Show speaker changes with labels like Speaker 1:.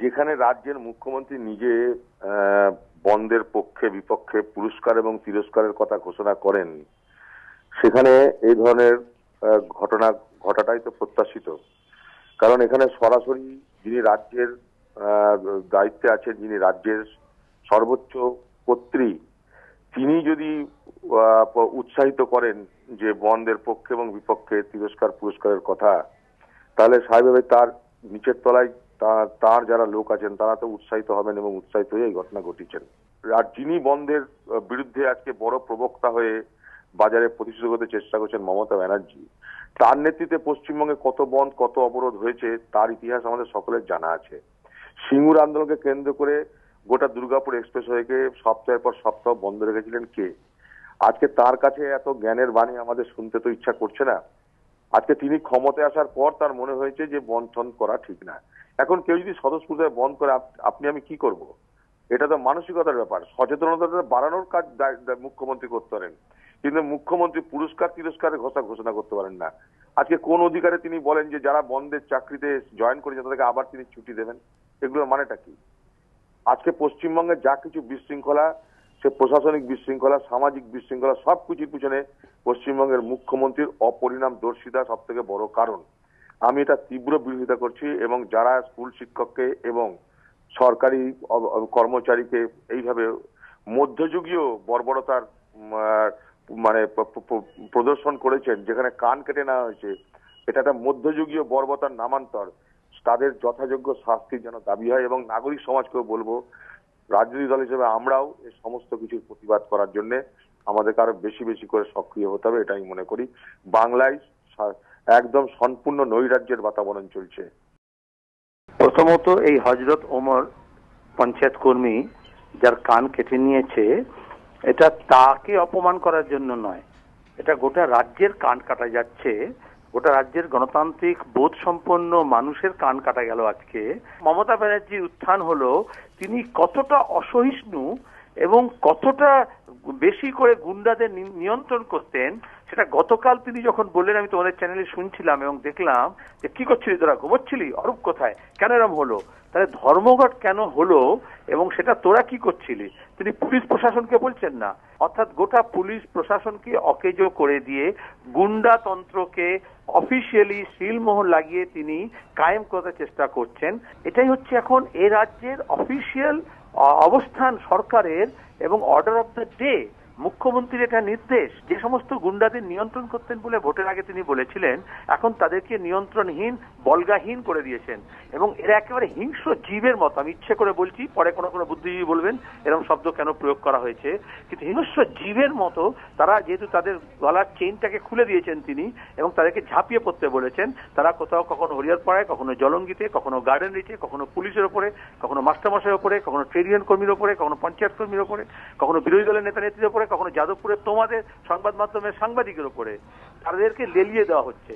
Speaker 1: যেখানে রাজ্যের মুখ্যমন্ত্রী নিজে বন্ধের পক্ষে বিপক্ষে পুরস্কার এবং তিরস্কারের কথা ঘোষণা করেন, সেখানে এই ধরনের ঘটনা ঘটাটাই তো প্রত্যাশিত। কারণ এখানে সরাসরি যিনি রাজ্যের দায়িত্বে আছেন, যিনি রাজ্যের সর্বোচ্চ কর্ত্রী, তিনি যদি উৎসাহিত করেন যে বন্ধের পক্ষে এবং বিপক্ষে তিরস্কার পুরস্কারের কথা, তাহলে স্বাভাবিকভাবে তার নিচের তলায় তার যারা লোক আছেন তারা তো উৎসাহিত হবেন এবং উৎসাহিত হয়ে এই ঘটনা ঘটিয়েছেন। আর যিনি বন্ধের বিরুদ্ধে আজকে বড় প্রবক্তা হয়ে বাজারে প্রতিষ্ঠিত করতে চেষ্টা করছেন, মমতা ব্যানার্জি, তার নেতৃত্বে পশ্চিমবঙ্গে কত বন্ধ কত অবরোধ হয়েছে তার ইতিহাস আমাদের সকলের জানা আছে। সিঙ্গুর আন্দোলনকে কেন্দ্র করে গোটা দুর্গাপুর এক্সপ্রেসওয়েকে সপ্তাহের পর সপ্তাহ বন্ধ রেখেছিলেন কে? আজকে তার কাছে এত জ্ঞানের বাণী আমাদের শুনতে তো ইচ্ছা করছে না। আজকে তিনি ক্ষমতায় আসার পর তার মনে হয়েছে যে বন্ধ করা ঠিক না। এখন কেউ যদি স্বতঃস্ফূর্তভাবে বন্ধ করে আপনি আমি কি করব? এটা তো মানসিকতার ব্যাপার, সচেতনতা বাড়ানোর কাজ মুখ্যমন্ত্রী করতে পারেন, কিন্তু মুখ্যমন্ত্রী পুরস্কার তিরস্কারের ঘোষণা করতে পারেন না। আজকে কোন অধিকারে তিনি বলেন যে যারা বন্ধের চাকরিতে জয়েন করেছে তাদেরকে আবার তিনি ছুটি দেবেন? এগুলোর মানেটা কি? আজকে পশ্চিমবঙ্গে যা কিছু বিশৃঙ্খলা, সে প্রশাসনিক বিশৃঙ্খলা, সামাজিক বিশৃঙ্খলা, সবকিছুর পিছনে পশ্চিমবঙ্গের মুখ্যমন্ত্রীর অপরিণামদর্শিতা সব থেকে বড় কারণ। আমি এটা তীব্র বিরোধিতা করছি এবং যারা স্কুল শিক্ষককে এবং সরকারি কর্মচারীকে এইভাবে মধ্যযুগীয় বর্বরতার মানে প্রদর্শন করেছেন, যেখানে কান কেটে নেওয়া হয়েছে, এটা একটা মধ্যযুগীয় বর্বরতার নামান্তর। তাদের যথাযোগ্য শাস্তির যেন দাবি হয় এবং নাগরিক সমাজকেও বলবো, রাজনৈতিক দল হিসেবে আমরাও এই সমস্ত কিছুর প্রতিবাদ করার জন্য আমাদেরকে আরো বেশি বেশি করে সক্রিয় হতে হবে, এটাই মনে করি। বাংলায় একদম সম্পূর্ণ নৈরাজ্যের বাতাবরণ চলছে।
Speaker 2: প্রথমত এই হযরত ওমর পঞ্চায়েত কর্মী যার কান কেটে নিয়েছে, এটা তাকে অপমান করার জন্য নয়, এটা গোটা রাজ্যের কান কাটা যাচ্ছে, গোটা রাজ্যের গণতান্ত্রিক বোধ সম্পন্ন মানুষের কান কাটা গেল আজকে। মমতা ব্যানার্জির উত্থান হলো তিনি কতটা অসহিষ্ণু এবং কতটা বেশি করে গুন্ডাদের নিয়ন্ত্রণ করতেন সেটা গতকাল তিনি যখন বললেন, আমি তোমাদের চ্যানেলে শুনছিলাম এবং দেখলাম যে কি করছিলি তোরা, ঘুমোচ্ছিলি, অরূপ কোথায়, কেন এরম হলো, তাহলে ধর্মঘট কেন হলো এবং সেটা তোরা কি করছিলি? তিনি পুলিশ প্রশাসনকে বলছেন না, অর্থাৎ গোটা পুলিশ প্রশাসনকে অকেজো করে দিয়ে গুন্ডাতন্ত্রকে অফিসিয়ালি সিলমোহর লাগিয়ে তিনি কায়েম করতে চেষ্টা করছেন। এটাই হচ্ছে এখন এ রাজ্যের অফিসিয়াল অবস্থান সরকারের এবং অর্ডার অফ দ্য ডে। মুখ্যমন্ত্রীর এটা নির্দেশ। যে সমস্ত গুন্ডাদের নিয়ন্ত্রণ করতেন বলে ভোটের আগে তিনি বলেছিলেন, এখন তাদেরকে নিয়ন্ত্রণহীন, বলগাহীন করে দিয়েছেন এবং এরা একেবারে হিংস্র জীবের মতো। আমি ইচ্ছে করে বলছি, পরে কোনো কোনো বুদ্ধিজীবী বলবেন এরকম শব্দ কেন প্রয়োগ করা হয়েছে, কিন্তু হিংস্র জীবের মতো তারা, যেহেতু তাদের গলার চেইনটাকে খুলে দিয়েছেন তিনি এবং তাদেরকে ঝাঁপিয়ে পড়তে বলেছেন, তারা কোথাও কখনো হরিয়ারপাড়ায়, কখনো জলঙ্গিতে, কখনো গার্ডেন রিচে, কখনো পুলিশের ওপরে, কখনো মাস্টারমশাইয়ের ওপরে, কখনো ট্রেড ইউনিয়ন কর্মীর ওপরে, কখনো পঞ্চায়েত কর্মীর ওপরে, কখনো বিরোধী দলের নেতা নেত্রীর ওপরে, কখনো যাদবপুরে তোমাদের সংবাদ মাধ্যমের সাংবাদিকের ওপরে তাদেরকে লেলিয়ে দেওয়া হচ্ছে।